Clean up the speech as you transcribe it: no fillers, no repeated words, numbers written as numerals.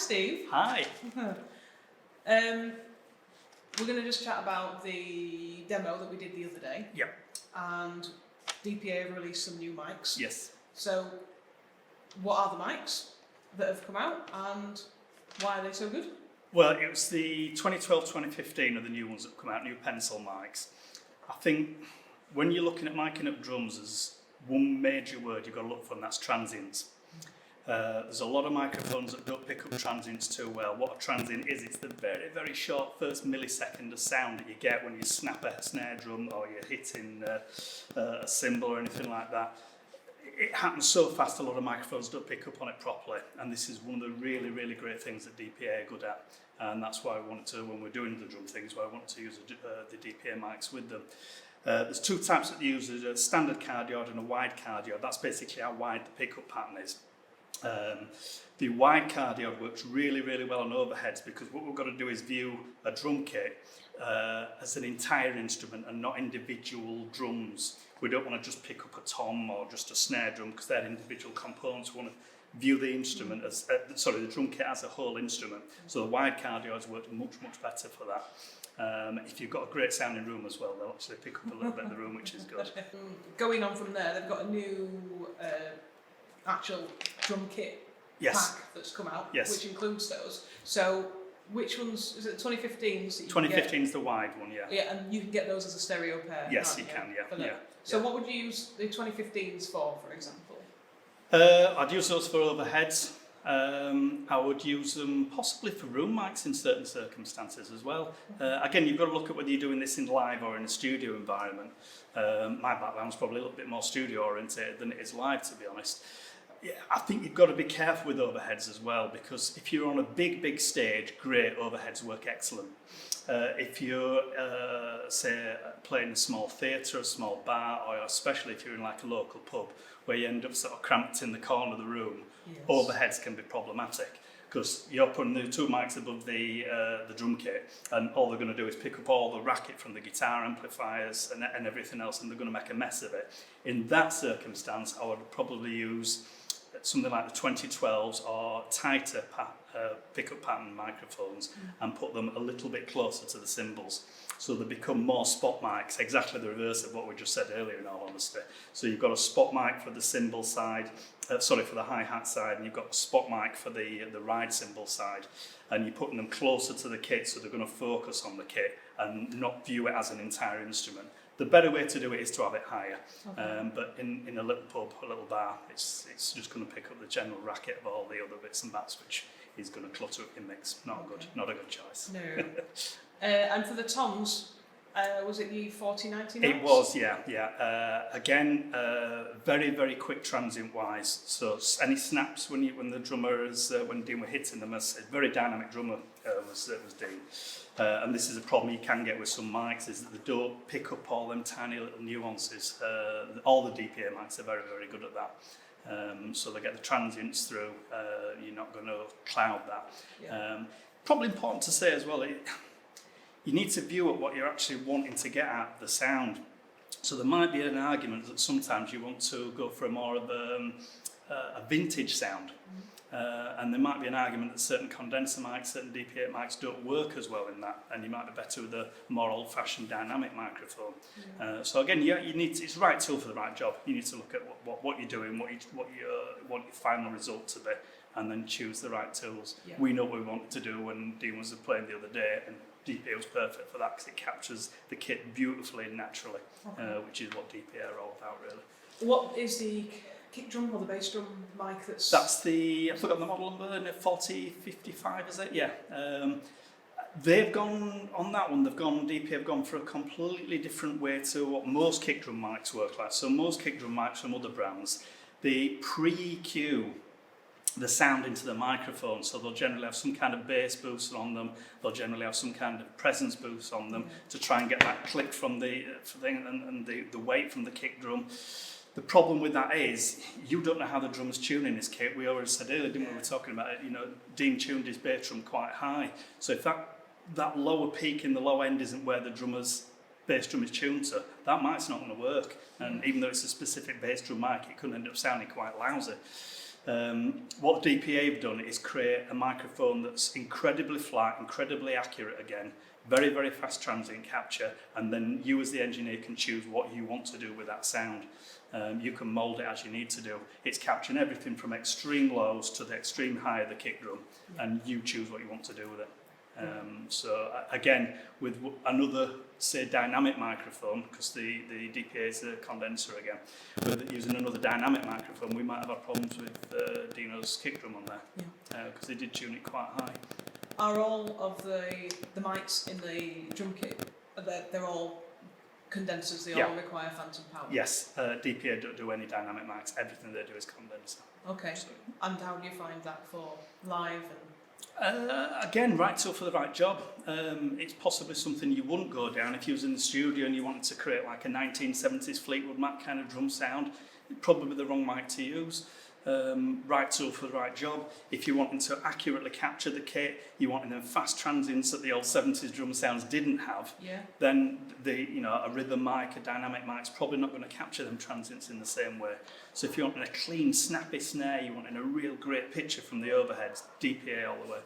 Steve. Hi. We're going to just chat about the demo that we did the other day. Yeah. And DPA have released some new mics. Yes. So, what are the mics that have come out and why are they so good? Well, it was the 2012-2015 are the new ones that have come out, new pencil mics. I think when you're looking at miking up drums, there's one major word you've got to look for, and that's transients. There's a lot of microphones that don't pick up transients too well. What a transient is, it's the very, very short first millisecond of sound that you get when you snap a snare drum or you're hitting a cymbal or anything like that. It happens so fast, a lot of microphones don't pick up on it properly, and this is one of the really, really great things that DPA are good at, and that's why I wanted to, when we're doing the drum things, why I wanted to use the DPA mics with them. There's two types that they use, a standard cardioid and a wide cardioid. That's basically how wide the pickup pattern is. The wide cardioid works really, really well on overheads, because what we've got to do is view a drum kit as an entire instrument and not individual drums. We don't want to just pick up a tom or just a snare drum, because they're individual components. We want to view the instrument as, the drum kit as a whole instrument. So the wide cardioids work much, much better for that. If you've got a great sounding room as well, they'll actually pick up a little bit of the room, which is good. Going on from there, they've got a new actual drum kit pack that's come out, which includes those. So which ones, is it the 2015s? 2015 is the wide one, yeah. Yeah, and you can get those as a stereo pair. Yes, you can, yeah. So what would you use the 2015s for example? I'd use those for overheads. I would use them possibly for room mics in certain circumstances as well. Again, you've got to look at whether you're doing this in live or in a studio environment. My background's probably a little bit more studio oriented than it is live, to be honest. Yeah, I think you've got to be careful with overheads as well, because if you're on a big stage, great, overheads work excellent. If you're, say, playing a small theatre, a small bar, or especially if you're in like a local pub, where you end up sort of cramped in the corner of the room, overheads can be problematic, because you're putting the two mics above the drum kit, and all they're going to do is pick up all the racket from the guitar amplifiers and everything else, and they're going to make a mess of it. In that circumstance, I would probably use something like the 2012s or tighter pickup pattern microphones and put them a little bit closer to the cymbals, so they become more spot mics, exactly the reverse of what we just said earlier, in all honesty. So you've got a spot mic for the cymbal side, for the hi-hat side, and you've got a spot mic for the ride cymbal side, and you're putting them closer to the kit, so they're going to focus on the kit and not view it as an entire instrument. The better way to do it is to have it higher, but in a little pub, a little bar, it's just going to pick up the general racket of all the other bits and bats, which is going to clutter up your mix. Not a good choice. No. And for the toms, was it the 4090? It was, yeah. Again, very, very quick transient wise. So any snaps when the drummer is when Dean were hitting them, as a very dynamic drummer was Dean. And this is a problem you can get with some mics, is that they don't pick up all them tiny little nuances. All the DPA mics are very, very good at that. So they get the transients through. You're not going to cloud that. Yeah. Probably important to say as well, you need to view at what you're actually wanting to get at the sound. So there might be an argument that sometimes you want to go for a more of a vintage sound. And there might be an argument that certain condenser mics, certain DPA mics don't work as well in that, and you might be better with a more old-fashioned dynamic microphone. So again, you need it's the right tool for the right job. You need to look at what you're doing, what you want your final result to be, and then choose the right tools. Yeah. We know what we want to do when Dean was playing the other day, and DPA was perfect for that because it captures the kit beautifully and naturally, which is what DPA are all about, really. What is the kick drum or the bass drum mic that's... That's the, I forgot the model number, 4055 is it? Yeah. They've gone, on that one, DPA have gone for a completely different way to what most kick drum mics work like. So most kick drum mics from other brands, they pre-EQ the sound into the microphone, so they'll generally have some kind of bass boost on them, they'll generally have some kind of presence boost on them to try and get that click from the thing and the weight from the kick drum. The problem with that is you don't know how the drummer's tuning this kit. We already said earlier, didn't we? We were talking about it, Dean tuned his bass drum quite high, so if that lower peak in the low end isn't where the drummer's bass drum is tuned to, that mic's not going to work, and even though it's a specific bass drum mic, it could end up sounding quite lousy. What the DPA have done is create a microphone that's incredibly flat, incredibly accurate again, very, very fast transient capture, and then you as the engineer can choose what you want to do with that sound. You can mould it as you need to do. It's capturing everything from extreme lows to the extreme high of the kick drum, and you choose what you want to do with it. So again, with another, say, dynamic microphone, because the DPA is a condenser again, with using another dynamic microphone, we might have our problems with Dino's kick drum on there, because they did tune it quite high. Are all of the mics in the drum kit, they're all condensers, they all require phantom power? Yes, DPA don't do any dynamic mics, everything they do is condenser. Okay, so, and how do you find that for live? Again, right tool for the right job. It's possibly something you wouldn't go down if you was in the studio and you wanted to create like a 1970s Fleetwood Mac kind of drum sound. It'd probably be the wrong mic to use. Right tool for the right job. If you're wanting to accurately capture the kit, you wanting them fast transients that the old 70s drum sounds didn't have, then a rhythm mic, a dynamic mic's probably not going to capture them transients in the same way. So if you're wanting a clean, snappy snare, you wanting a real great picture from the overheads, DPA all the way.